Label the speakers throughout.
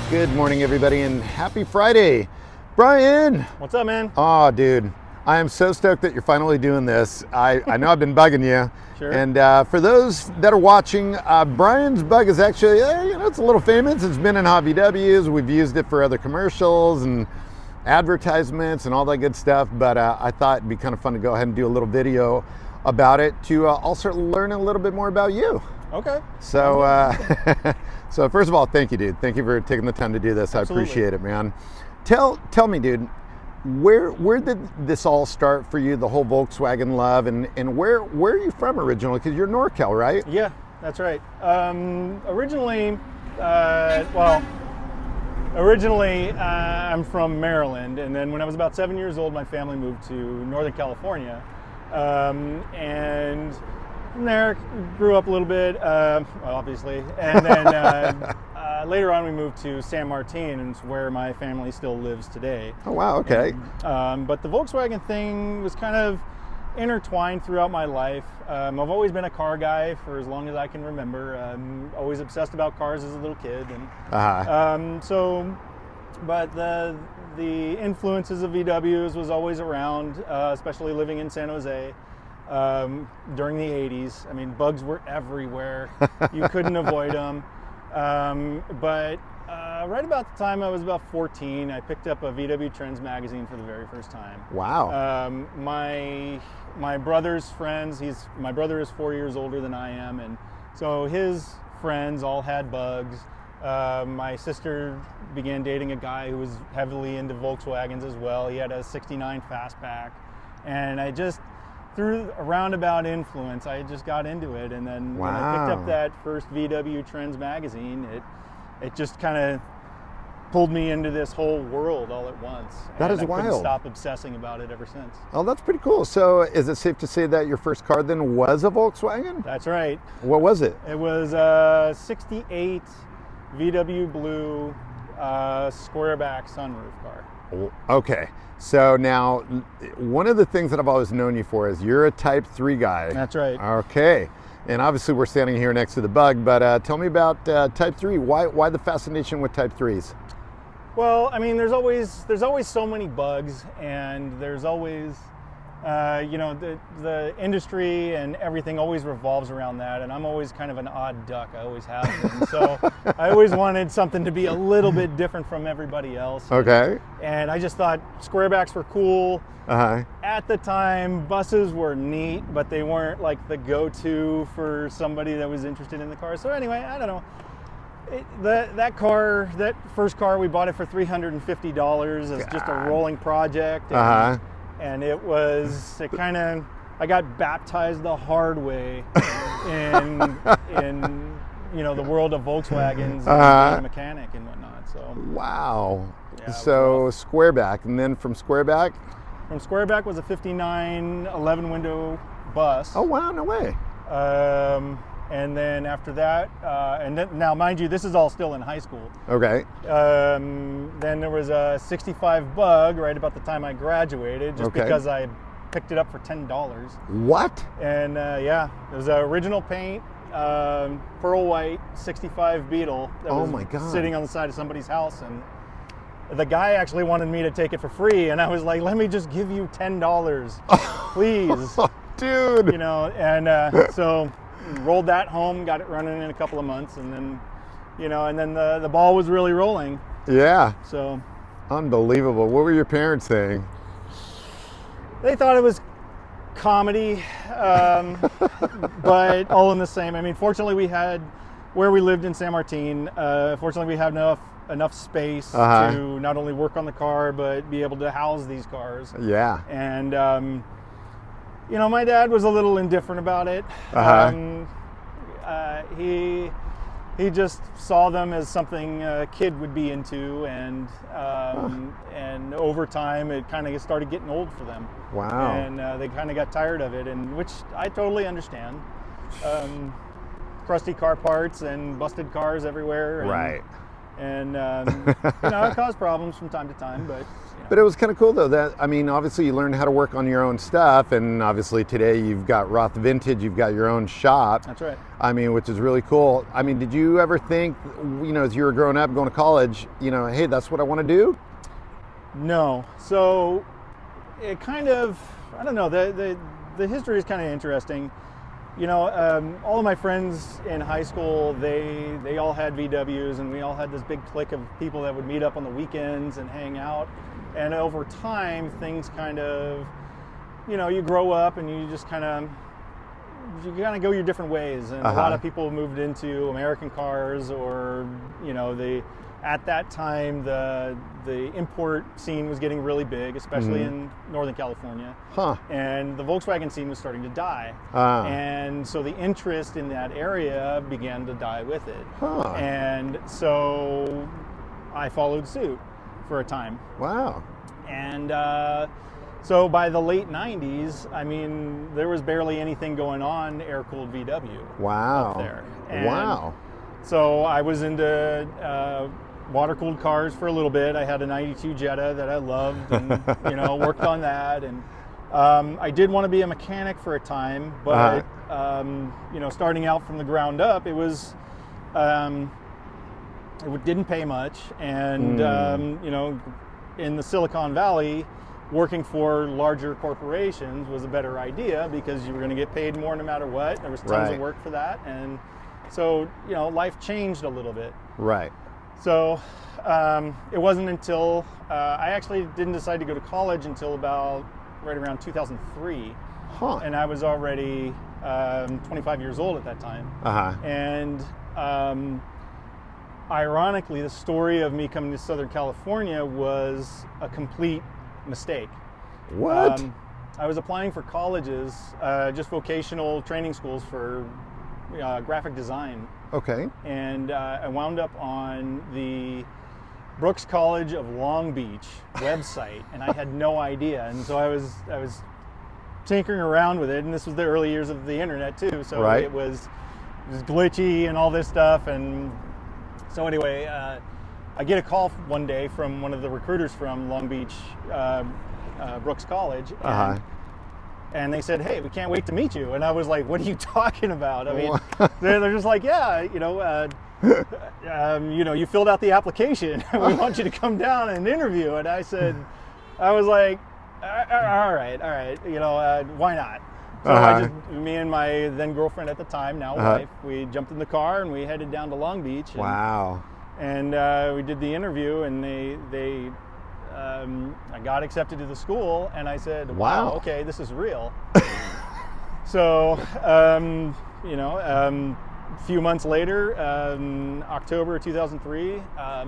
Speaker 1: Good morning, everybody, and happy Friday. Brian!
Speaker 2: What's up, man?
Speaker 1: Oh, dude, I am so stoked that you're finally doing this. I know I've been bugging you.
Speaker 2: Sure.
Speaker 1: And for those that are watching, Brian's bug is actually, it's a little famous. It's been in Hobby W's. We've used it for other commercials and advertisements and all that good stuff. But I thought it'd be kind of fun to go ahead and do a little video about it to also learn a little bit more about you.
Speaker 2: Okay.
Speaker 1: So, so first of all, thank you, dude. Thank you for taking the time to do this.
Speaker 2: Absolutely.
Speaker 1: I appreciate it, man. Tell me, dude, where did this all start for you, the whole Volkswagen love, and where are you from originally? Because you're NorCal, right?
Speaker 2: Yeah, that's right. Originally, I'm from Maryland, and then when I was about 7 years old, my family moved to Northern California, and from there grew up a little bit, obviously, and then later on we moved to San Martin, and it's where my family still lives today.
Speaker 1: Oh wow, okay.
Speaker 2: And, but the Volkswagen thing was kind of intertwined throughout my life. I've always been a car guy for as long as I can remember. I'm always obsessed about cars as a little kid, and but the influences of VWs was always around, especially living in San Jose during the 80s. I mean, bugs were everywhere. You couldn't avoid them. But right about the time I was about 14, I picked up a VW Trends magazine for the very first time.
Speaker 1: Wow.
Speaker 2: My brother's friends, my brother is 4 years older than I am, and so his friends all had bugs. My sister began dating a guy who was heavily into Volkswagens as well. He had a 69 Fastback, and I just, through a roundabout influence, I just got into it. And then when I picked up that first VW Trends magazine, it just kind of pulled me into this whole world all at once.
Speaker 1: That is
Speaker 2: I
Speaker 1: wild.
Speaker 2: couldn't stop obsessing about it ever since.
Speaker 1: Oh, that's pretty cool. So is it safe to say that your first car then was a Volkswagen?
Speaker 2: That's right.
Speaker 1: What was it?
Speaker 2: It was a 68 VW Blue squareback sunroof car.
Speaker 1: Okay. So now, one of the things that I've always known you for is you're a Type 3 guy.
Speaker 2: That's right.
Speaker 1: Okay. And obviously we're standing here next to the bug, but tell me about Type 3. Why the fascination with Type 3s?
Speaker 2: Well, I mean, there's always so many bugs, and there's always, the industry and everything always revolves around that, and I'm always kind of an odd duck. I always have been. So I always wanted something to be a little bit different from everybody else.
Speaker 1: Okay.
Speaker 2: And I just thought squarebacks were cool.
Speaker 1: Uh-huh. At
Speaker 2: the time, buses were neat, but they weren't like the go-to for somebody that was interested in the car. So anyway, I don't know. That first car, we bought it for $350 as just a rolling project. And, and I got baptized the hard way in the world of Volkswagens and being a mechanic and whatnot. So
Speaker 1: wow.
Speaker 2: Yeah,
Speaker 1: so squareback, and then from squareback?
Speaker 2: From squareback was a 59 11 window bus.
Speaker 1: Oh wow, no way.
Speaker 2: And then after that, now mind you, this is all still in high school.
Speaker 1: Okay.
Speaker 2: Then there was a 65 Bug right about the time I graduated, just because I picked it up for $10.
Speaker 1: What?
Speaker 2: And it was an original paint, pearl white 65 Beetle that was sitting on the side of somebody's house, and the guy actually wanted me to take it for free, and I was like, let me just give you $10, please.
Speaker 1: Dude.
Speaker 2: So rolled that home, got it running in a couple of months, and then, the ball was really rolling.
Speaker 1: Yeah.
Speaker 2: So.
Speaker 1: Unbelievable. What were your parents saying?
Speaker 2: They thought it was comedy, but all in the same. I mean, fortunately where we lived in San Martin, fortunately we had enough space to not only work on the car, but be able to house these cars.
Speaker 1: Yeah.
Speaker 2: And, my dad was a little indifferent about it. He just saw them as something a kid would be into, and over time it kind of started getting old for them.
Speaker 1: Wow.
Speaker 2: And they kind of got tired of it, and which I totally understand. Crusty car parts and busted cars everywhere. And,
Speaker 1: right.
Speaker 2: And it caused problems from time to time, but.
Speaker 1: But it was kind of cool though that, I mean, obviously you learned how to work on your own stuff, and obviously today you've got Roth Vintage, you've got your own shop.
Speaker 2: That's right.
Speaker 1: I mean, which is really cool. I mean, did you ever think, as you were growing up, going to college, hey, that's what I want to do?
Speaker 2: No. So it kind of, I don't know, the history is kind of interesting. All of my friends in high school, they all had VWs, and we all had this big clique of people that would meet up on the weekends and hang out. And over time, things kind of, you grow up and you just kind of go your different ways. And a lot of people moved into American cars, or, at that time, the import scene was getting really big, especially in Northern California. And the Volkswagen scene was starting to die. And so the interest in that area began to die with it. And so I followed suit for a time.
Speaker 1: Wow.
Speaker 2: And so by the late 90s, I mean, there was barely anything going on air-cooled VW.
Speaker 1: Wow.
Speaker 2: Up there. And
Speaker 1: wow.
Speaker 2: So I was into water-cooled cars for a little bit. I had a 92 Jetta that I loved, and worked on that. And I did want to be a mechanic for a time, but starting out from the ground up, it was it didn't pay much, and in the Silicon Valley, working for larger corporations was a better idea because you were going to get paid more no matter what. There was tons of work for that, and so life changed a little bit.
Speaker 1: Right.
Speaker 2: So it wasn't until I actually didn't decide to go to college until about right around 2003, and I was already 25 years old at that time. And ironically, the story of me coming to Southern California was a complete mistake.
Speaker 1: What?
Speaker 2: I was applying for colleges, just vocational training schools for graphic design.
Speaker 1: Okay.
Speaker 2: And I wound up on the Brooks College of Long Beach website, and I had no idea. And so I was tinkering around with it, and this was the early years of the internet too. So it was glitchy and all this stuff. And so anyway, I get a call one day from one of the recruiters from Long Beach Brooks College, and they said, "Hey, we can't wait to meet you." And I was like, "What are you talking about?" I mean, they're just like, "Yeah, you filled out the application. We want you to come down and interview." And I was like, "All right, why not?" So me and my then girlfriend at the time, now wife, we jumped in the car and we headed down to Long Beach. And,
Speaker 1: wow. And
Speaker 2: we did the interview, and I got accepted to the school, and I said, "Wow, okay, this is real." So, a few months later, October 2003, I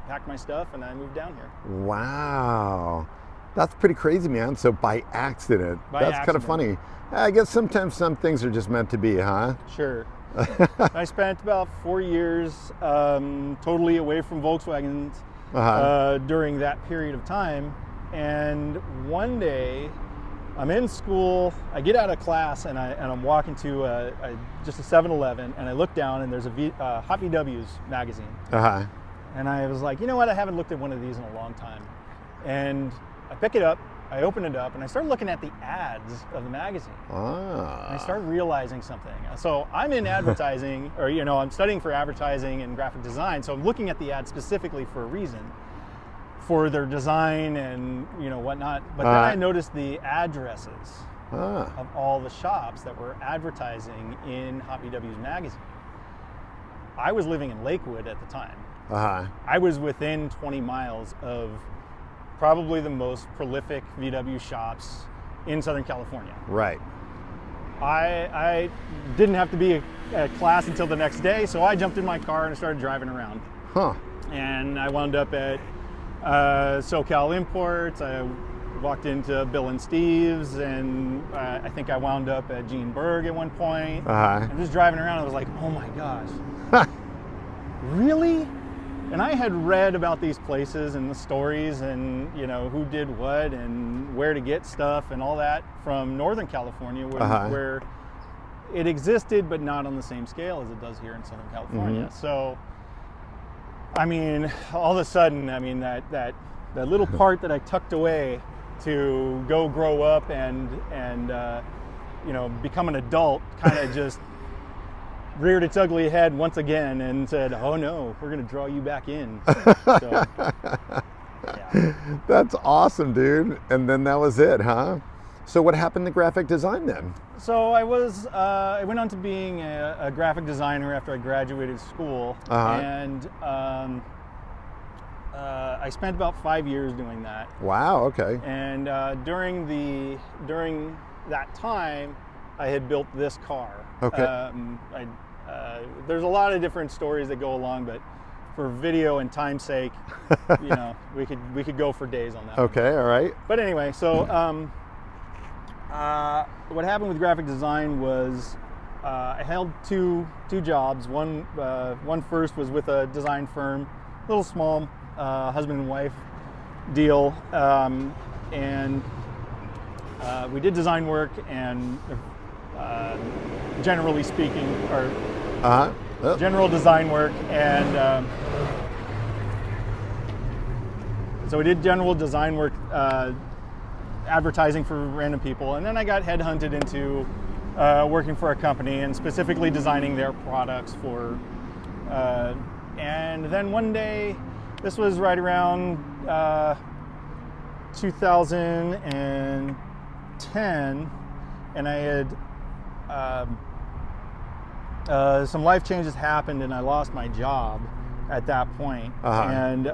Speaker 2: packed my stuff and I moved down here.
Speaker 1: Wow. That's pretty crazy, man. So by accident. That's kind of funny. I guess sometimes some things are just meant to be, huh?
Speaker 2: Sure. I spent about 4 years totally away from Volkswagens during that period of time. And one day, I'm in school, I get out of class, and I'm walking to just a 7-Eleven, and I look down, and there's a Hot VWs magazine. And I was like, you know what, I haven't looked at one of these in a long time. And I pick it up, I open it up, and I start looking at the ads of the magazine. And I start realizing something. So I'm in advertising, or I'm studying for advertising and graphic design, so I'm looking at the ads specifically for a reason, for their design and whatnot. But then I noticed the addresses of all the shops that were advertising in Hot VWs magazine. I was living in Lakewood at the time. I was within 20 miles of probably the most prolific VW shops in Southern California.
Speaker 1: Right.
Speaker 2: I didn't have to be at class until the next day, so I jumped in my car and started driving around. And I wound up at SoCal Imports. I walked into Bill and Steve's, and I think I wound up at Gene Berg at one point. I'm just driving around, I was like, oh my gosh. Really? And I had read about these places and the stories and who did what and where to get stuff and all that from Northern California, where it existed but not on the same scale as it does here in Southern California. So I mean, all of a sudden, I mean, that little part that I tucked away to go grow up and become an adult kind of just reared its ugly head once again and said, "Oh no, we're going to draw you back in." So, yeah.
Speaker 1: That's awesome, dude. And then that was it, huh? So what happened to graphic design then?
Speaker 2: So I went on to being a graphic designer after I graduated school, and I spent about 5 years doing that.
Speaker 1: Wow. Okay.
Speaker 2: And during that time, I had built this car.
Speaker 1: Okay.
Speaker 2: There's a lot of different stories that go along, but for video and time's sake, we could go for days on that.
Speaker 1: Okay. All right.
Speaker 2: But anyway, so what happened with graphic design was I held two jobs. One first was with a design firm, a little small husband and wife deal, and we did design work and generally speaking, or general design work, and so we did general design work, advertising for random people, and then I got headhunted into working for a company and specifically designing their products for, and then one day, this was right around 2010, and I had some life changes happened and I lost my job at that point. And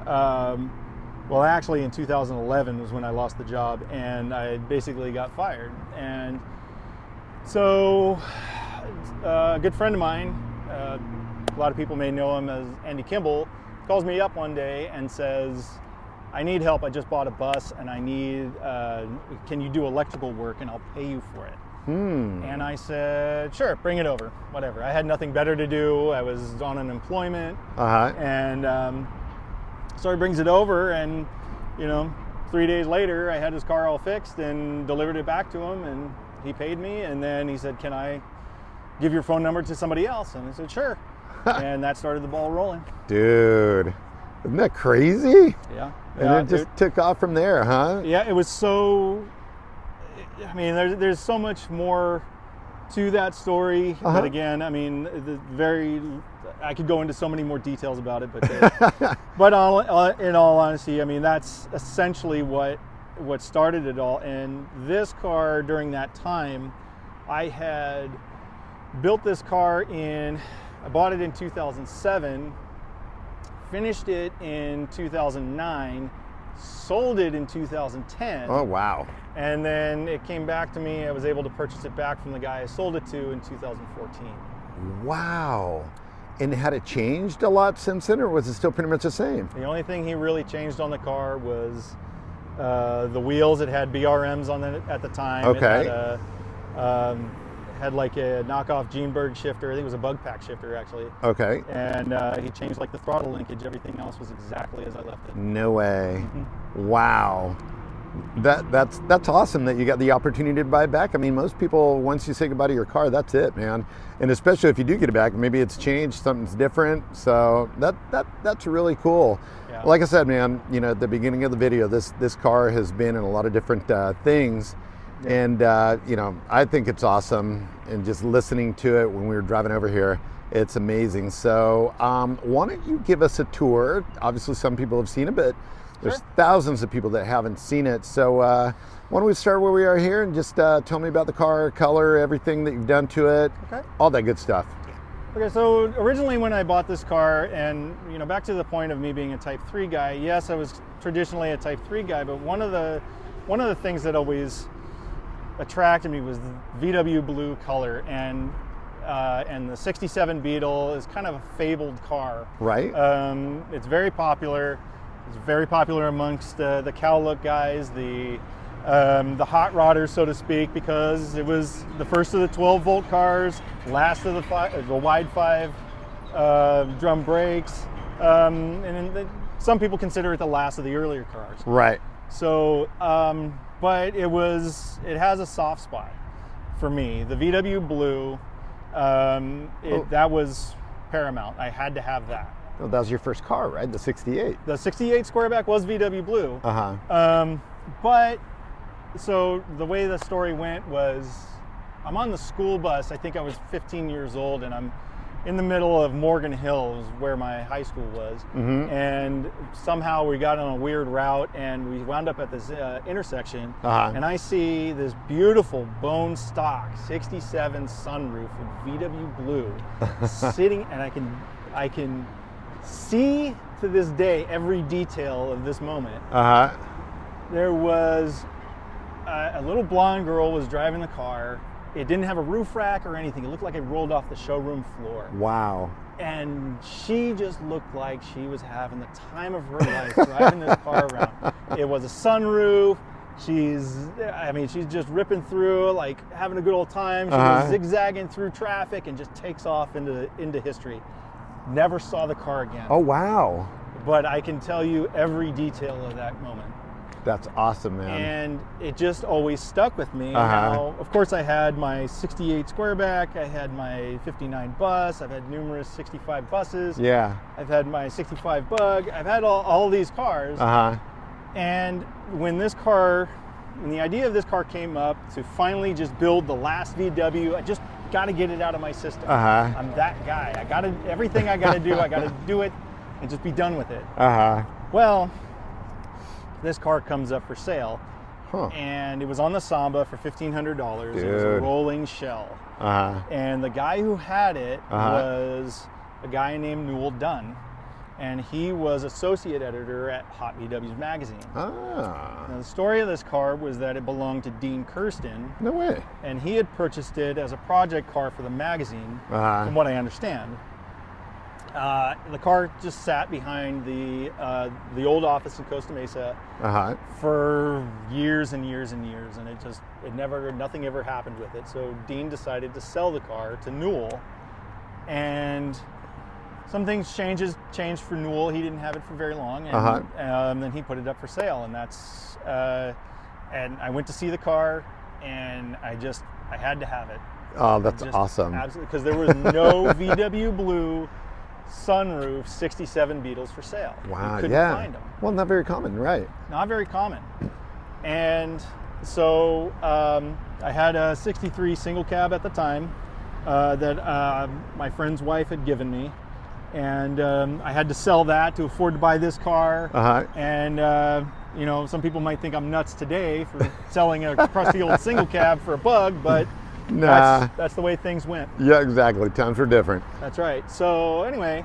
Speaker 2: well, actually in 2011 was when I lost the job, and I basically got fired. And so a good friend of mine, a lot of people may know him as Andy Kimball, calls me up one day and says, "I need help. I just bought a bus and I need, can you do electrical work and I'll pay you for it?" And I said, "Sure, bring it over, whatever." I had nothing better to do. I was on unemployment. And so he brings it over, and 3 days later I had his car all fixed and delivered it back to him, and he paid me, and then he said, "Can I give your phone number to somebody else?" And I said, "Sure." And that started the ball rolling.
Speaker 1: Dude, isn't that crazy?
Speaker 2: Yeah.
Speaker 1: And it just took off from there, huh?
Speaker 2: Yeah, it was so, I mean, there's so much more to that story. But again, I mean, I could go into so many more details about it, but in all honesty, I mean, that's essentially what started it all. And this car, during that time, I had built this car I bought it in 2007, finished it in 2009, sold it in 2010.
Speaker 1: Oh, wow.
Speaker 2: And then it came back to me. I was able to purchase it back from the guy I sold it to in 2014.
Speaker 1: Wow. And had it changed a lot since then, or was it still pretty much the same?
Speaker 2: The only thing he really changed on the car was the wheels. It had BRMs on it at the time.
Speaker 1: Okay.
Speaker 2: It had like a knockoff Geenberg shifter. I think it was a bug pack shifter, actually.
Speaker 1: Okay.
Speaker 2: And he changed like the throttle linkage. Everything else was exactly as I left it.
Speaker 1: No way. Wow. That's awesome that you got the opportunity to buy it back. I mean, most people, once you say goodbye to your car, that's it, man. And especially if you do get it back, maybe it's changed, something's different. So that's really cool. Yeah. Like I said, man, at the beginning of the video, this car has been in a lot of different things. Yeah. And I think it's awesome. And just listening to it when we were driving over here, it's amazing. So why don't you give us a tour? Obviously, some people have seen it, but there's thousands of people that haven't seen it. So why don't we start where we are here and just tell me about the car, color, everything that you've done to it, all that good stuff.
Speaker 2: Okay, so originally when I bought this car, and back to the point of me being a Type 3 guy, yes, I was traditionally a Type 3 guy, but one of the things that always attracted me was the VW blue color, and the 67 Beetle is kind of a fabled car.
Speaker 1: Right.
Speaker 2: It's very popular. It's very popular amongst the cow look guys, the hot rodders, so to speak, because it was the first of the 12-volt cars, last of the wide 5 drum brakes, and some people consider it the last of the earlier cars.
Speaker 1: Right.
Speaker 2: So, but it has a soft spot for me. The VW blue, that was paramount. I had to have that.
Speaker 1: Oh, that was your first car, right? The 68.
Speaker 2: The 68 Squareback was VW Blue.
Speaker 1: Uh-huh.
Speaker 2: But, so the way the story went was, I'm on the school bus. I think I was 15 years old, and I'm in the middle of Morgan Hills, where my high school was.
Speaker 1: Mm-hmm.
Speaker 2: And somehow we got on a weird route, and we wound up at this intersection. And I see this beautiful bone stock 67 sunroof with VW Blue sitting, and I can see to this day every detail of this moment. There was a little blonde girl was driving the car. It didn't have a roof rack or anything. It looked like it rolled off the showroom floor.
Speaker 1: Wow.
Speaker 2: And she just looked like she was having the time of her life driving this car around. It was a sunroof. She's just ripping through, like having a good old time. She was zigzagging through traffic and just takes off into history. Never saw the car again.
Speaker 1: Oh, wow.
Speaker 2: But I can tell you every detail of that moment.
Speaker 1: That's awesome, man.
Speaker 2: And it just always stuck with me. Now, of course, I had my 68 Squareback. I had my 59 bus. I've had numerous 65 buses.
Speaker 1: Yeah.
Speaker 2: I've had my 65 Bug. I've had all these cars. And when the idea of this car came up to finally just build the last VW, I just got to get it out of my system. I'm that guy. Everything I got to do, I got to do it and just be done with it. Well, this car comes up for sale, and it was on the Samba for $1,500. It was a rolling shell. And the guy who had it was a guy named Newell Dunn, and he was associate editor at Hot VW's magazine. Now, the story of this car was that it belonged to Dean Kirsten.
Speaker 1: No way.
Speaker 2: And he had purchased it as a project car for the magazine, from what I understand. The car just sat behind the old office in Costa Mesa for years and years and years, and nothing ever happened with it. So Dean decided to sell the car to Newell, and some things changed for Newell. He didn't have it for very long, and then he put it up for sale, and that's and I went to see the car, and I had to have it.
Speaker 1: Oh, that's awesome!
Speaker 2: Absolutely, because there was no VW Blue sunroof 67 Beetles for sale.
Speaker 1: Wow,
Speaker 2: you couldn't find them.
Speaker 1: Well, not very common, right?
Speaker 2: Not very common. And so I had a 63 single cab at the time that my friend's wife had given me. And I had to sell that to afford to buy this car. And some people might think I'm nuts today for selling a crusty old single cab for a Bug, but that's the way things went.
Speaker 1: Yeah, exactly. Times were different.
Speaker 2: That's right. So anyway,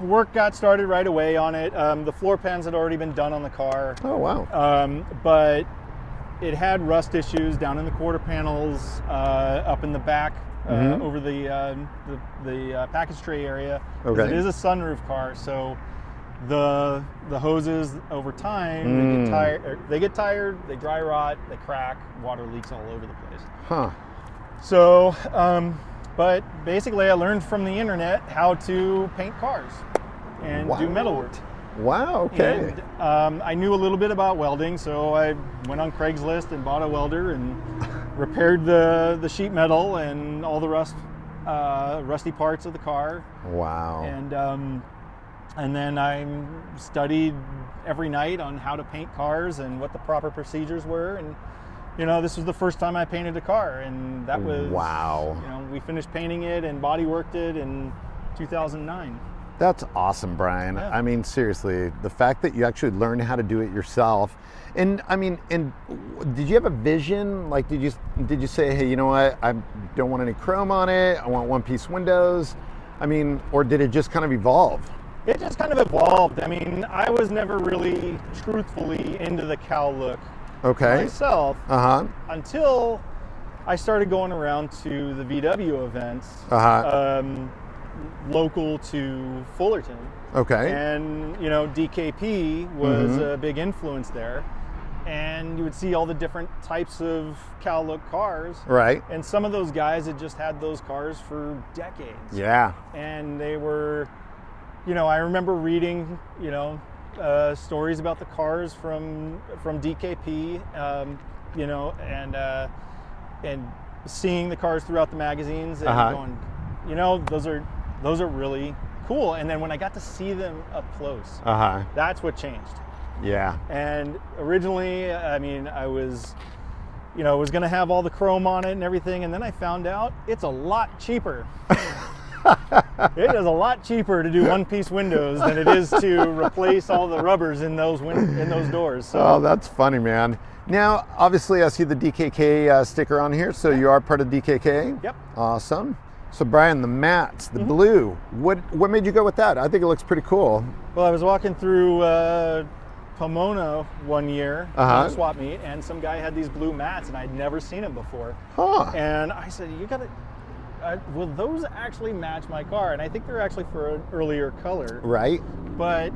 Speaker 2: work got started right away on it. The floor pans had already been done on the car.
Speaker 1: Oh, wow.
Speaker 2: But it had rust issues down in the quarter panels, up in the back, over the package tray area.
Speaker 1: Okay.
Speaker 2: It is a sunroof car, so the hoses over time they get tired, they dry rot, they crack, water leaks all over the place. So but basically I learned from the internet how to paint cars and do metalwork.
Speaker 1: Wow, okay.
Speaker 2: And I knew a little bit about welding, so I went on Craigslist and bought a welder and repaired the sheet metal and all the rusty parts of the car.
Speaker 1: Wow.
Speaker 2: And then I studied every night on how to paint cars and what the proper procedures were. And, this was the first time I painted a car. And that was, we finished painting it and body worked it in 2009.
Speaker 1: That's awesome, Brien.
Speaker 2: Yeah.
Speaker 1: I mean, seriously, the fact that you actually learned how to do it yourself. And did you have a vision? Like, did you say, hey, you know what? I don't want any chrome on it. I want one-piece windows. Or did it just kind of evolve?
Speaker 2: It just kind of evolved. I was never really truthfully into the cow look myself until I started going around to the VW events local to Fullerton.
Speaker 1: Okay.
Speaker 2: And, DKP was a big influence there. And you would see all the different types of cow look cars.
Speaker 1: Right.
Speaker 2: And some of those guys had just had those cars for decades.
Speaker 1: Yeah.
Speaker 2: And they were... I remember reading, stories about the cars from DKP, and seeing the cars throughout the magazines and going, those are really cool. And then when I got to see them up close, that's what changed.
Speaker 1: Yeah.
Speaker 2: And originally, I mean, I was, was going to have all the chrome on it and everything, and then I found out it's a lot cheaper. It is a lot cheaper to do one-piece windows than it is to replace all the rubbers in those doors. So.
Speaker 1: Oh, that's funny, man. Now, obviously, I see the DKK sticker on here, so you are part of DKK.
Speaker 2: Yep.
Speaker 1: Awesome. So, Brien, the mats, the blue, what made you go with that? I think it looks pretty cool.
Speaker 2: Well, I was walking through Pomona one year on a swap meet, and some guy had these blue mats, and I'd never seen them before. And I said, "You got to." Will those actually match my car? And I think they're actually for an earlier color.
Speaker 1: Right.
Speaker 2: But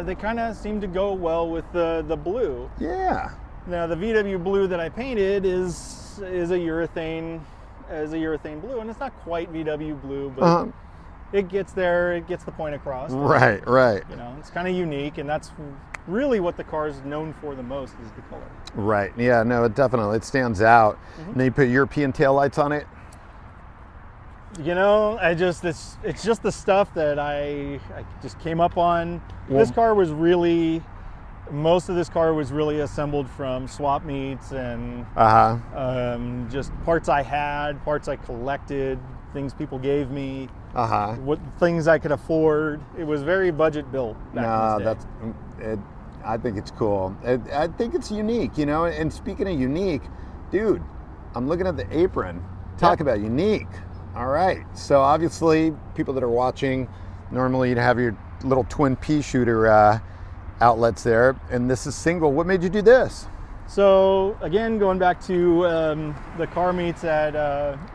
Speaker 2: they kind of seem to go well with the blue.
Speaker 1: Yeah.
Speaker 2: Now the VW blue that I painted is a urethane blue, and it's not quite VW blue, but it gets there. It gets the point across.
Speaker 1: Right.
Speaker 2: It's kind of unique, and that's really what the car is known for the most is the color.
Speaker 1: Right. Yeah. No, it stands out. And then you put European taillights on it.
Speaker 2: It's just the stuff that I just came up on. Most of this car was really assembled from swap meets and just parts I had, parts I collected, things people gave me, what things I could afford. It was very budget built back in this day.
Speaker 1: I think it's cool. I think it's unique, and speaking of unique, dude, I'm looking at the apron. Talk about unique. All right, so obviously people that are watching, normally you'd have your little twin pea shooter outlets there, and this is single. What made you do this?
Speaker 2: So again, going back to the car meets at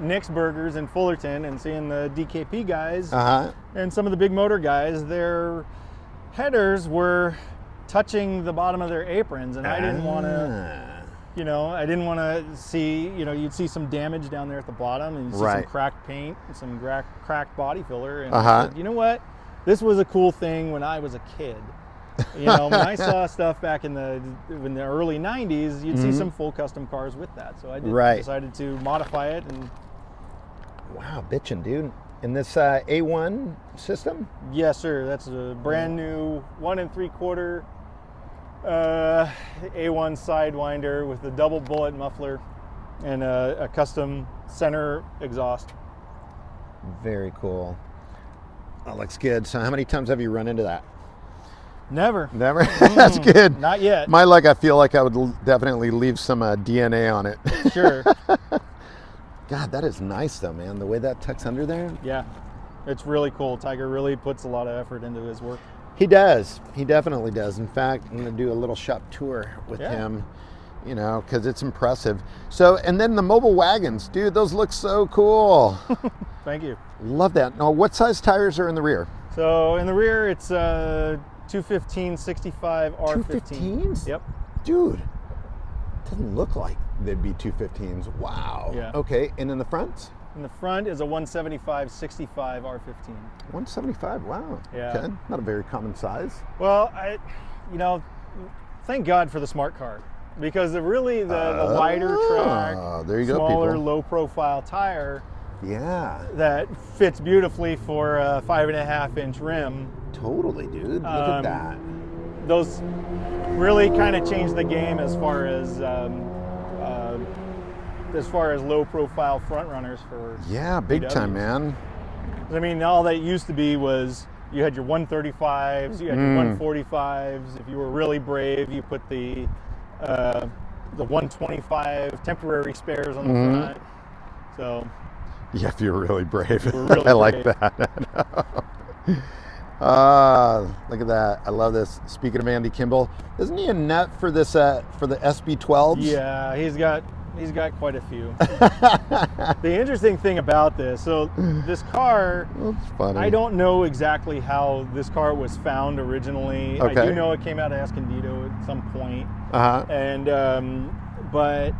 Speaker 2: Nick's Burgers in Fullerton and seeing the DKP guys and some of the big motor guys, their headers were touching the bottom of their aprons, and I didn't want to... I didn't want to see, you'd see some damage down there at the bottom, and you'd see some cracked paint and some cracked body filler. And I said, you know what? This was a cool thing when I was a kid. When I saw stuff back in the early 90s, you'd see some full custom cars with that. So I decided to modify it. And
Speaker 1: wow, bitchin', dude. In this A1 system?
Speaker 2: Yes, sir. That's a brand new 1 3/4 A1 Sidewinder with a double bullet muffler and a custom center exhaust.
Speaker 1: Very cool. That looks good. So how many times have you run into that?
Speaker 2: Never.
Speaker 1: That's good.
Speaker 2: Not yet.
Speaker 1: My luck, I feel like I would definitely leave some DNA on it.
Speaker 2: Sure.
Speaker 1: God, that is nice though, man. The way that tucks under there.
Speaker 2: Yeah, it's really cool. Tiger really puts a lot of effort into his work.
Speaker 1: He does. He definitely does. In fact, I'm going to do a little shop tour with him, because it's impressive. So, and then the mobile wagons, dude, those look so cool.
Speaker 2: Thank you.
Speaker 1: Love that. Now, what size tires are in the rear?
Speaker 2: So, in the rear, it's 215 65 R15.
Speaker 1: 215s?
Speaker 2: Yep.
Speaker 1: Dude, doesn't look like they'd be 215s. Wow.
Speaker 2: Yeah.
Speaker 1: Okay, and in the front?
Speaker 2: In the front is a 175 65 R15.
Speaker 1: 175, wow.
Speaker 2: Yeah.
Speaker 1: Okay. Not a very common size.
Speaker 2: Well, thank God for the smart car, because the wider track,
Speaker 1: there you go,
Speaker 2: smaller,
Speaker 1: people.
Speaker 2: low profile tire.
Speaker 1: Yeah.
Speaker 2: That fits beautifully for a 5.5-inch rim.
Speaker 1: Totally, dude. Look at that.
Speaker 2: Those really kind of changed the game as far as low profile front runners for
Speaker 1: big
Speaker 2: VWs.
Speaker 1: time, man.
Speaker 2: I mean, all that used to be was you had your 135s, you had your 145s. If you were really brave, you put the 125 temporary spares on the front. So
Speaker 1: yeah, if you're really brave.
Speaker 2: Really
Speaker 1: I like that. Look at that. I love this. Speaking of Andy Kimball, isn't he a nut for this for the SB12s?
Speaker 2: Yeah, he's got quite a few. The interesting thing about this, so this car,
Speaker 1: that's funny.
Speaker 2: I don't know exactly how this car was found originally.
Speaker 1: Okay.
Speaker 2: I do know it came out of Escondido at some point. And but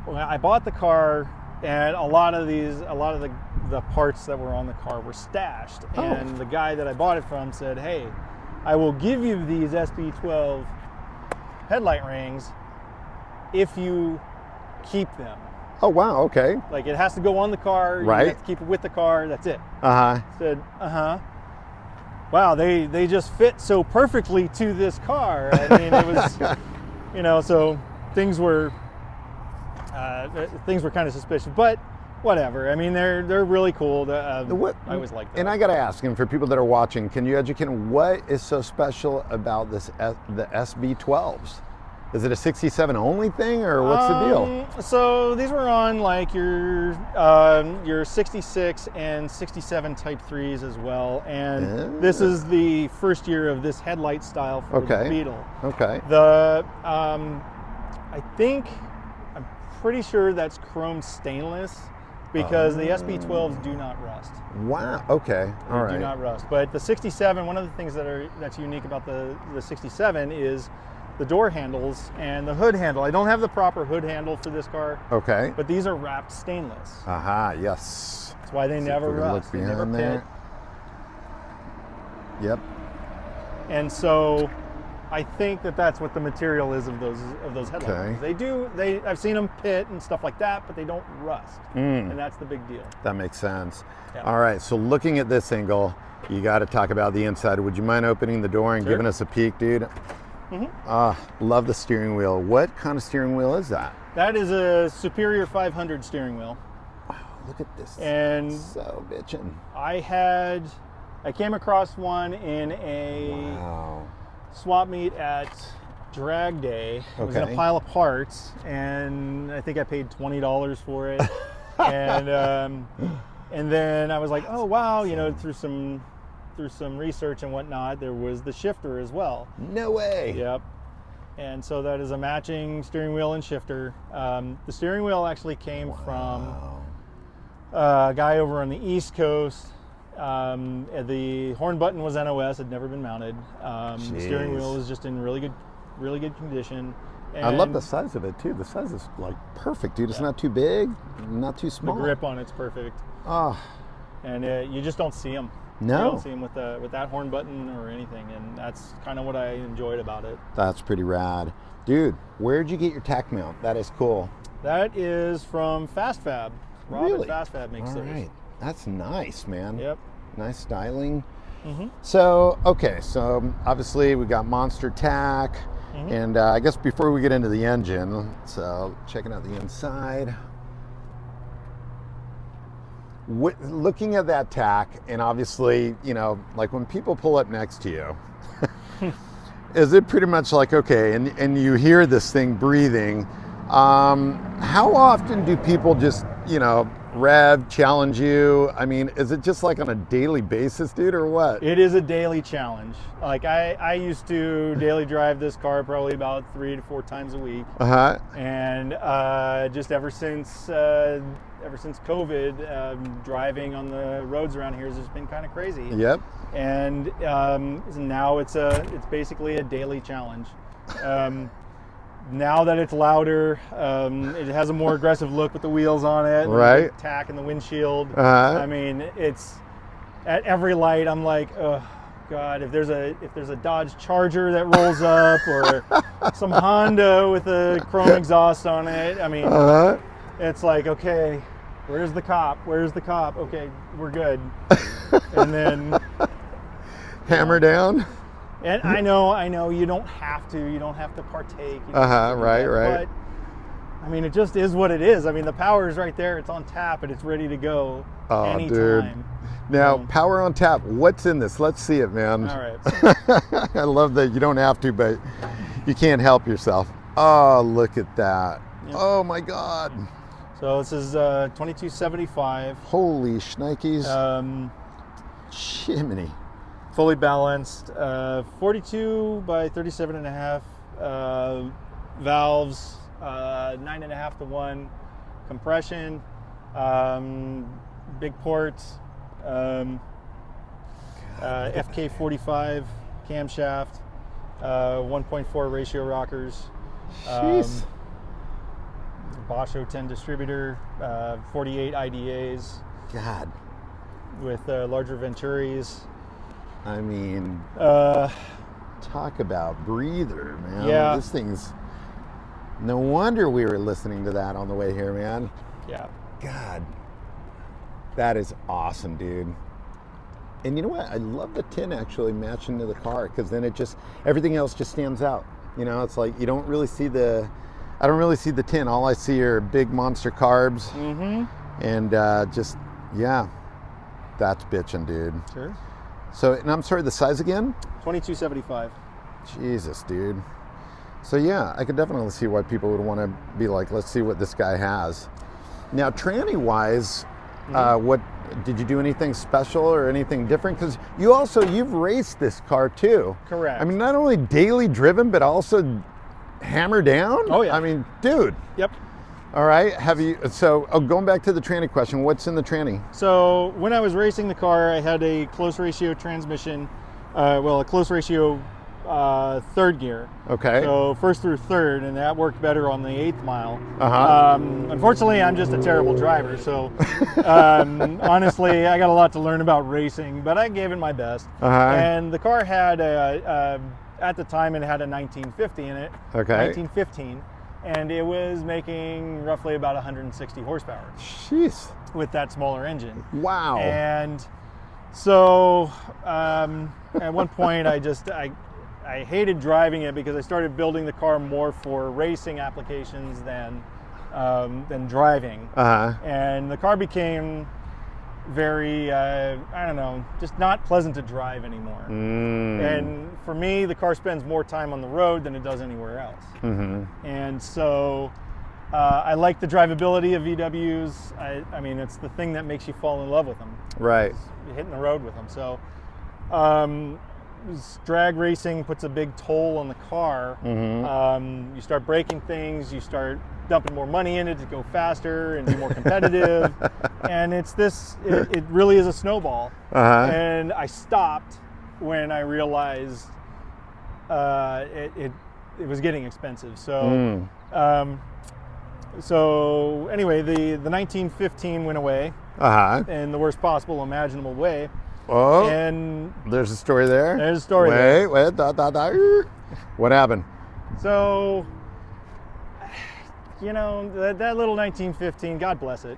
Speaker 2: when I bought the car, and a lot of the parts that were on the car were stashed. And the guy that I bought it from said, "Hey, I will give you these SB12 headlight rings if you keep them."
Speaker 1: Oh, wow, okay.
Speaker 2: Like, it has to go on the car.
Speaker 1: Right.
Speaker 2: You have to keep it with the car. That's it.
Speaker 1: Uh-huh.
Speaker 2: Said, wow, they just fit so perfectly to this car. I mean, it was, you know, so things were kind of suspicious, but whatever. I mean, they're really cool. I always like that.
Speaker 1: And I got to ask, and for people that are watching, can you educate them, what is so special about the SB12s? Is it a 67 only thing, or what's the deal?
Speaker 2: So these were on like your 66 and 67 Type 3s as well, and this is the first year of this headlight style for the Beetle.
Speaker 1: Okay.
Speaker 2: I'm pretty sure that's chrome stainless, because the SB12s do not rust.
Speaker 1: Wow. Okay. All right.
Speaker 2: Do not rust. But the 67, one of the things that's unique about the 67 is the door handles and the hood handle. I don't have the proper hood handle for this car.
Speaker 1: Okay.
Speaker 2: But these are wrapped stainless.
Speaker 1: Aha, yes.
Speaker 2: That's why they never rust. They never pit.
Speaker 1: Yep.
Speaker 2: And so I think that's what the material is of those headlights.
Speaker 1: Okay.
Speaker 2: I've seen them pit and stuff like that, but they don't rust. And that's the big deal.
Speaker 1: That makes sense.
Speaker 2: Yeah.
Speaker 1: All right, so looking at this angle, you got to talk about the inside. Would you mind opening the door and giving us a peek, dude? Love the steering wheel. What kind of steering wheel is that?
Speaker 2: That is a Superior 500 steering wheel.
Speaker 1: Wow, look at this.
Speaker 2: And
Speaker 1: so bitchin'.
Speaker 2: I came across one in a swap meet at Drag Day. It was in a pile of parts, and I think I paid $20 for it. and then I was like, oh wow, you know, through some research and whatnot, there was the shifter as well.
Speaker 1: No way.
Speaker 2: Yep. And so that is a matching steering wheel and shifter. The steering wheel actually came from a guy over on the East Coast. The horn button was NOS, had never been mounted. The steering wheel was just in really good condition. And
Speaker 1: I love the size of it too. The size is like perfect, dude. It's not too big, not too small.
Speaker 2: The grip on it's perfect. And you just don't see them.
Speaker 1: No.
Speaker 2: You don't see them with that horn button or anything, and that's kind of what I enjoyed about it.
Speaker 1: That's pretty rad. Dude, where'd you get your tack mount? That is cool.
Speaker 2: That is from Fast Fab. Rob at Fast Fab makes those.
Speaker 1: All right. That's nice, man.
Speaker 2: Yep.
Speaker 1: Nice styling. So, okay, so obviously we got Monster Tack, and I guess before we get into the engine, so checking out the inside. Looking at that tack, and obviously, you know, like when people pull up next to you, is it pretty much like, okay, and you hear this thing breathing, how often do people just, you know, rev, challenge you? I mean, is it just like on a daily basis, dude, or what?
Speaker 2: It is a daily challenge. Like I used to daily drive this car probably about 3 to 4 times a week. And just ever since COVID, driving on the roads around here has just been kind of crazy.
Speaker 1: Yep.
Speaker 2: And now it's basically a daily challenge. Now that it's louder, it has a more aggressive look with the wheels on it,
Speaker 1: right?
Speaker 2: The tack and the windshield. I mean, it's at every light. I'm like, oh God, if there's a Dodge Charger that rolls up, or some Honda with a chrome exhaust on it. I mean, it's like, okay, where's the cop? Where's the cop? Okay, we're good. And then
Speaker 1: hammer down.
Speaker 2: And I know you don't have to partake.
Speaker 1: Right.
Speaker 2: But I mean, it just is what it is. I mean, the power is right there. It's on tap and it's ready to go anytime.
Speaker 1: Dude. Now, power on tap. What's in this? Let's see it, man.
Speaker 2: All right.
Speaker 1: I love that you don't have to, but you can't help yourself. Oh, look at that. Yep. Oh my God.
Speaker 2: So this is 2275.
Speaker 1: Holy shnikes. Chimney.
Speaker 2: Fully balanced, 42 by 37 and a half valves, 9.5 to 1 compression, big ports, FK45 camshaft, 1.4 ratio rockers, Bosch 010 distributor, 48 IDAs.
Speaker 1: God.
Speaker 2: With larger Venturis.
Speaker 1: I mean, talk about breather, man.
Speaker 2: Yeah.
Speaker 1: This thing's No wonder we were listening to that on the way here, man.
Speaker 2: Yeah.
Speaker 1: God, that is awesome, dude. And you know what? I love the tin actually matching to the car, because then everything else just stands out. You know, it's like you don't really see I don't really see the tin. All I see are big monster carbs. And yeah, that's bitching, dude.
Speaker 2: Sure.
Speaker 1: So, and I'm sorry, the size again?
Speaker 2: 2275.
Speaker 1: Jesus, dude. So yeah, I could definitely see why people would want to be like, let's see what this guy has. Now, tranny-wise, what did you do anything special or anything different? Because you've raced this car too.
Speaker 2: Correct.
Speaker 1: I mean, not only daily driven, but also hammer down.
Speaker 2: Oh yeah.
Speaker 1: I mean, dude.
Speaker 2: Yep.
Speaker 1: All right. Going back to the tranny question, what's in the tranny?
Speaker 2: So when I was racing the car, I had a close ratio transmission, a close ratio third gear.
Speaker 1: Okay.
Speaker 2: So first through third, and that worked better on the 8th mile. Unfortunately, I'm just a terrible driver. So honestly, I got a lot to learn about racing, but I gave it my best. And the car had at the time it had a 1950 in it.
Speaker 1: Okay.
Speaker 2: 1915. And it was making roughly about 160 horsepower.
Speaker 1: Jeez.
Speaker 2: With that smaller engine.
Speaker 1: Wow.
Speaker 2: And so at one point I hated driving it, because I started building the car more for racing applications than driving. And the car became very, just not pleasant to drive anymore. And for me, the car spends more time on the road than it does anywhere else. And so I like the drivability of VWs. I mean, it's the thing that makes you fall in love with them.
Speaker 1: Right.
Speaker 2: You're hitting the road with them. So drag racing puts a big toll on the car. You start breaking things, you start dumping more money in it to go faster and be more competitive. And it really is a snowball. And I stopped when I realized it was getting expensive. So so anyway, the 1915 went away in the worst possible imaginable way.
Speaker 1: Oh,
Speaker 2: and
Speaker 1: there's a story there.
Speaker 2: There's a story
Speaker 1: there.
Speaker 2: Wait,
Speaker 1: what happened?
Speaker 2: So, you know, that little 1915, God bless it,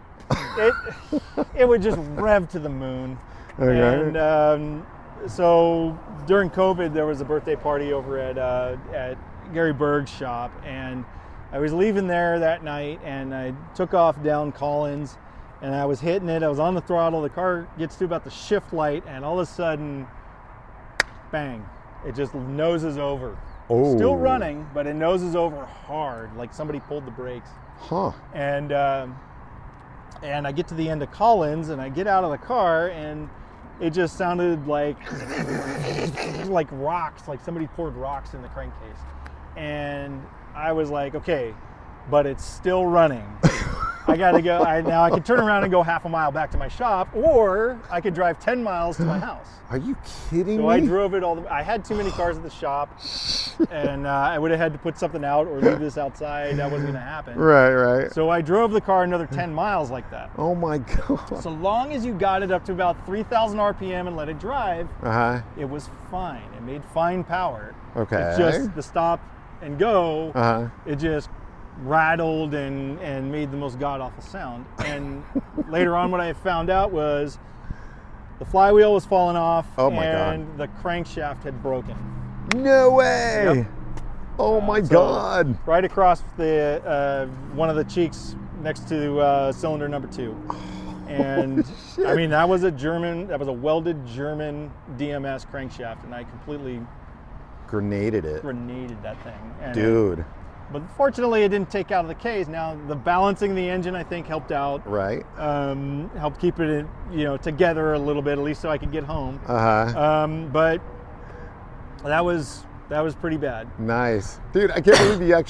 Speaker 2: it would just rev to the moon.
Speaker 1: Okay.
Speaker 2: And so during COVID, there was a birthday party over at Gary Berg's shop, and I was leaving there that night, and I took off down Collins, and I was hitting it. I was on the throttle. The car gets to about the shift light, and all of a sudden, bang! It just noses over.
Speaker 1: Oh.
Speaker 2: Still running, but it noses over hard, like somebody pulled the brakes.
Speaker 1: Huh.
Speaker 2: And I get to the end of Collins, and I get out of the car, and it just sounded like rocks, like somebody poured rocks in the crankcase. And I was like, okay, but it's still running. I gotta go. Now I can turn around and go half a mile back to my shop, or I could drive 10 miles to my house.
Speaker 1: Are you kidding me?
Speaker 2: So I drove it I had too many cars at the shop, and I would have had to put something out or leave this outside. That wasn't gonna happen.
Speaker 1: Right.
Speaker 2: So I drove the car another 10 miles like that.
Speaker 1: Oh my God.
Speaker 2: So long as you got it up to about 3,000 RPM and let it drive, it was fine. It made fine power.
Speaker 1: Okay.
Speaker 2: It's just the stop and go, it just rattled and made the most god-awful sound. And later on, what I found out was the flywheel was falling off, and the crankshaft had broken.
Speaker 1: No way!
Speaker 2: Yep.
Speaker 1: Oh my God!
Speaker 2: Right across the one of the cheeks next to cylinder number 2. And I mean, that was a welded German DMS crankshaft, and I completely
Speaker 1: grenaded
Speaker 2: that thing. And
Speaker 1: dude.
Speaker 2: But fortunately, it didn't take out of the case. Now, the balancing the engine, I think, helped out.
Speaker 1: Right.
Speaker 2: Helped keep it, together a little bit, at least so I could get home. But that was pretty bad.
Speaker 1: Nice, dude. I can't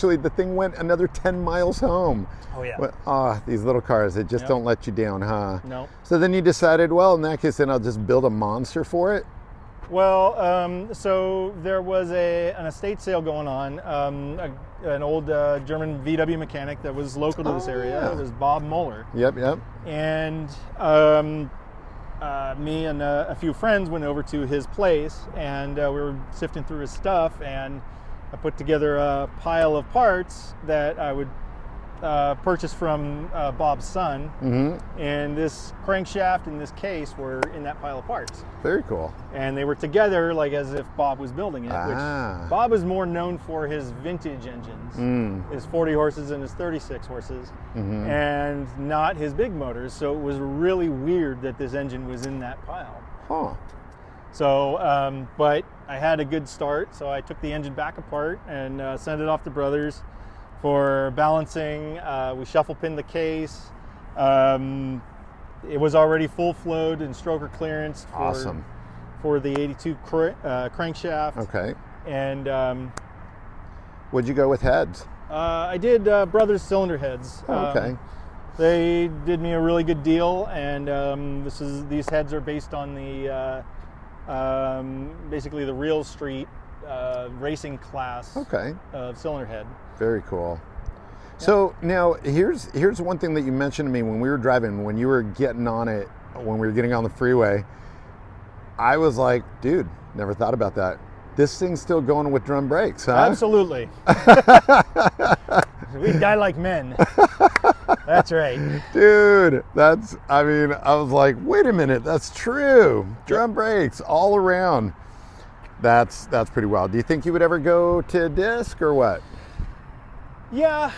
Speaker 1: believe the thing went another 10 miles home.
Speaker 2: Oh yeah.
Speaker 1: These little cars, they just don't let you down, huh?
Speaker 2: No.
Speaker 1: So then you decided, well, in that case, then I'll just build a monster for it.
Speaker 2: Well, so there was an estate sale going on. An old German VW mechanic that was local to this area.
Speaker 1: Yeah.
Speaker 2: It was Bob Mueller.
Speaker 1: Yep.
Speaker 2: And me and a few friends went over to his place, and we were sifting through his stuff, and I put together a pile of parts that I would purchase from Bob's son, and this crankshaft and this case were in that pile of parts.
Speaker 1: Very cool.
Speaker 2: And they were together like as if Bob was building it, which Bob is more known for his vintage engines, his 40 horses and his 36 horses, and not his big motors. So it was really weird that this engine was in that pile.
Speaker 1: Huh.
Speaker 2: So, but I had a good start, so I took the engine back apart and sent it off to Brothers for balancing. We shuffle pinned the case. It was already full flowed and stroker clearance for the 82 crankshaft.
Speaker 1: Okay.
Speaker 2: And
Speaker 1: would you go with heads?
Speaker 2: I did Brothers cylinder heads.
Speaker 1: Okay.
Speaker 2: They did me a really good deal, and these heads are based on the basically the Real Street racing class of cylinder head.
Speaker 1: Very cool. Yeah. So now here's one thing that you mentioned to me when we were driving, when you were getting on it, when we were getting on the freeway. I was like, dude, never thought about that. This thing's still going with drum brakes, huh?
Speaker 2: Absolutely. We die like men. That's right.
Speaker 1: Dude, I was like, wait a minute, that's true. Drum brakes all around. That's pretty wild. Do you think you would ever go to disc or what?
Speaker 2: Yeah,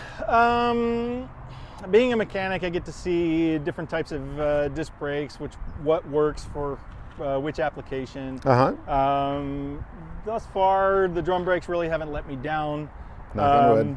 Speaker 2: being a mechanic, I get to see different types of disc brakes, what works for which application. Thus far, the drum brakes really haven't let me down. I've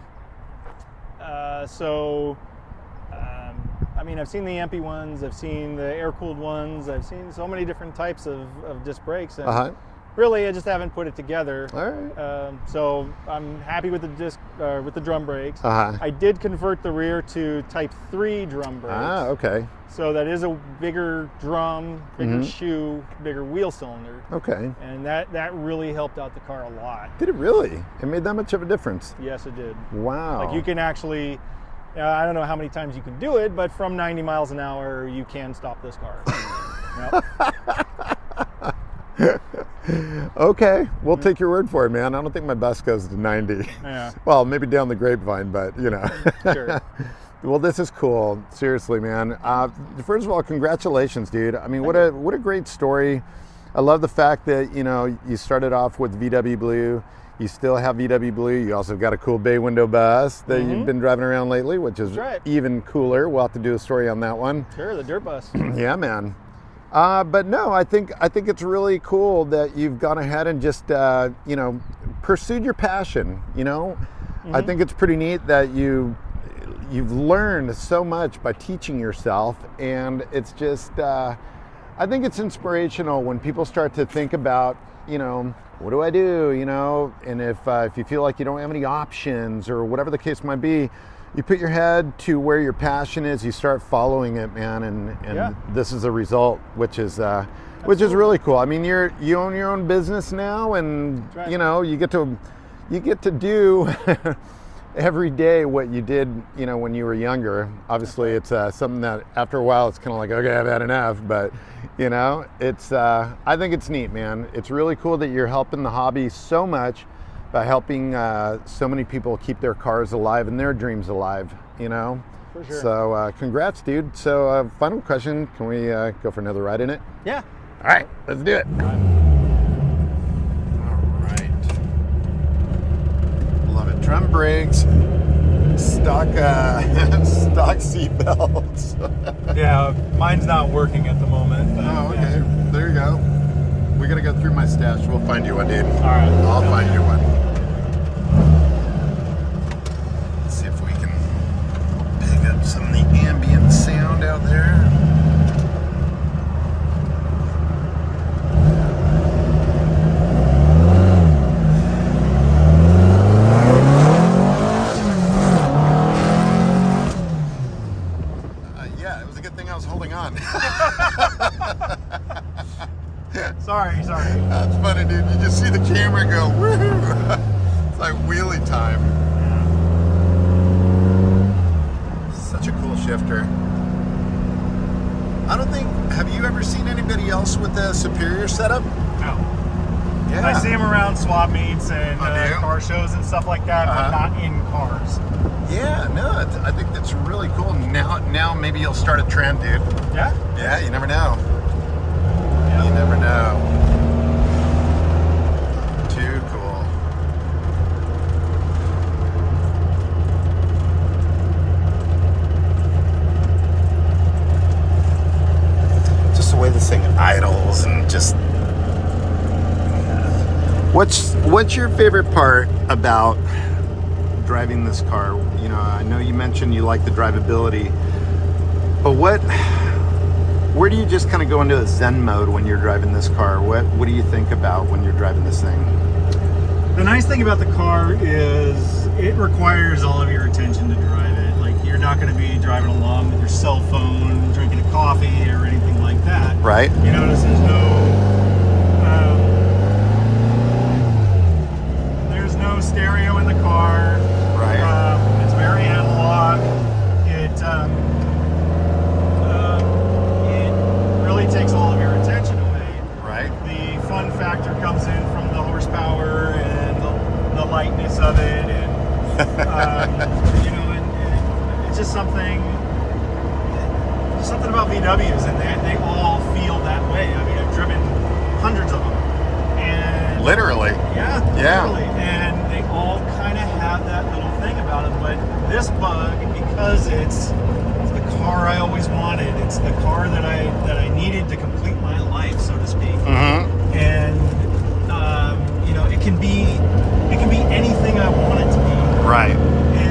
Speaker 2: seen the ampy ones, I've seen the air-cooled ones, I've seen so many different types of disc brakes. And really, I just haven't put it together.
Speaker 1: All right.
Speaker 2: So I'm happy with the drum brakes. I did convert the rear to Type 3 drum brakes.
Speaker 1: Okay.
Speaker 2: So that is a bigger drum, bigger shoe, bigger wheel cylinder.
Speaker 1: Okay.
Speaker 2: And that really helped out the car a lot.
Speaker 1: Did it really? It made that much of a difference?
Speaker 2: Yes, it did.
Speaker 1: Wow.
Speaker 2: Like you can actually, I don't know how many times you can do it, but from 90 miles an hour, you can stop this car.
Speaker 1: Okay, we'll take your word for it, man. I don't think my bus goes to 90.
Speaker 2: Yeah.
Speaker 1: Well, maybe down the grapevine, but you know.
Speaker 2: Sure.
Speaker 1: Well, this is cool. Seriously, man. First of all, congratulations, dude. I mean, what a great story. I love the fact that, you know, you started off with VW Blue. You still have VW Blue. You also got a cool bay window bus that you've been driving around lately, which is even cooler. We'll have to do a story on that one.
Speaker 2: Sure, the dirt bus.
Speaker 1: Yeah, man. But no, I think it's really cool that you've gone ahead and just pursued your passion. You know, I think it's pretty neat that you've learned so much by teaching yourself, and it's just I think it's inspirational when people start to think about, you know, what do I do? You know, and if you feel like you don't have any options or whatever the case might be, you put your head to where your passion is, you start following it, man, and this is the result, which is really cool. I mean, you own your own business now, and you know, you get to do every day what you did, you know, when you were younger. Obviously, it's something that after a while it's kind of like, okay, I've had enough, but you know, it's I think it's neat, man. It's really cool that you're helping the hobby so much by helping so many people keep their cars alive and their dreams alive, you know?
Speaker 2: For sure.
Speaker 1: So congrats, dude. So final question, can we go for another ride in it?
Speaker 2: Yeah.
Speaker 1: All right, let's do it. All right. Love it. Drum brakes, stock seat belts.
Speaker 2: Yeah, mine's not working at the moment.
Speaker 1: Oh, okay. Yeah. There you go. We gotta go through my stash. We'll find you one, dude.
Speaker 2: All right.
Speaker 1: I'll find you one. Let's see if we can pick up some of the ambient sound out there. Yeah, it was a good thing I was holding on.
Speaker 2: Sorry.
Speaker 1: That's funny, dude. You just see the camera go, woohoo! It's like wheelie time. Such a cool shifter. I don't think, have you ever seen anybody else with a Superior setup?
Speaker 2: No.
Speaker 1: Yeah.
Speaker 2: I see them around swap meets and
Speaker 1: do?
Speaker 2: car shows and stuff like that, but not in cars.
Speaker 1: Yeah, no, I think that's really cool. Now maybe you'll start a trend, dude.
Speaker 2: Yeah?
Speaker 1: Yeah, you never know.
Speaker 2: Yeah.
Speaker 1: You never know. Too cool. Just the way this thing idles and just... What's your favorite part about driving this car? You know, I know you mentioned you like the drivability, but where do you just kind of go into a Zen mode when you're driving this car? What do you think about when you're driving this thing?
Speaker 2: The nice thing about the car is it requires all of your attention to drive it. Like, you're not going to be driving along with your cell phone, drinking a coffee or anything like that.
Speaker 1: Right.
Speaker 2: You notice there's no stereo in the car.
Speaker 1: Right.
Speaker 2: It's very analog. It really takes all of your attention away.
Speaker 1: Right.
Speaker 2: The fun factor comes in from the horsepower and the lightness of it, and you know, and it's just something about VWs, and they all feel that way. I mean, I've driven hundreds of them, and
Speaker 1: Literally.
Speaker 2: yeah,
Speaker 1: Yeah.
Speaker 2: literally, and they all kind of have that little thing about them. But this Bug, because it's the car I always wanted, it's the car that I needed to complete my life, so to speak.
Speaker 1: Mm-hmm.
Speaker 2: And you know, it can be anything I want it to be.
Speaker 1: Right.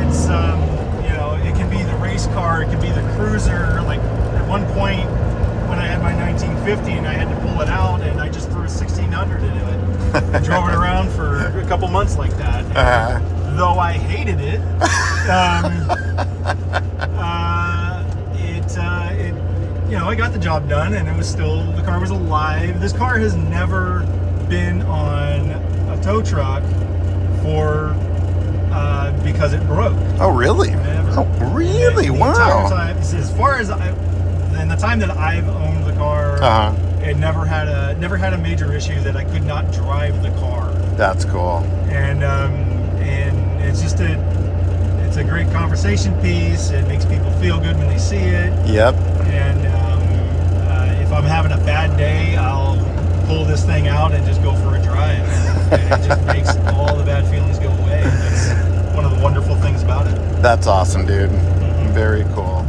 Speaker 2: It's you know, it can be the race car, it can be the cruiser. Like, at one point when I had my 1950 and I had to pull it out, and I just threw a 1600 into it and drove it around for a couple months like that. And though I hated it, it you know, I got the job done, and the car was alive. This car has never been on a tow truck because it broke.
Speaker 1: Oh, really?
Speaker 2: Never.
Speaker 1: Oh, really?
Speaker 2: The
Speaker 1: Wow.
Speaker 2: entire time, as far as in the time that I've owned the car, it never had a major issue that I could not drive the car.
Speaker 1: That's cool.
Speaker 2: And it's just it's a great conversation piece. It makes people feel good when they see it.
Speaker 1: Yep.
Speaker 2: And if I'm having a bad day, I'll pull this thing out and just go for a drive, and it just makes all the bad feelings go away. That's one of the wonderful things about it.
Speaker 1: That's awesome, dude. Very cool.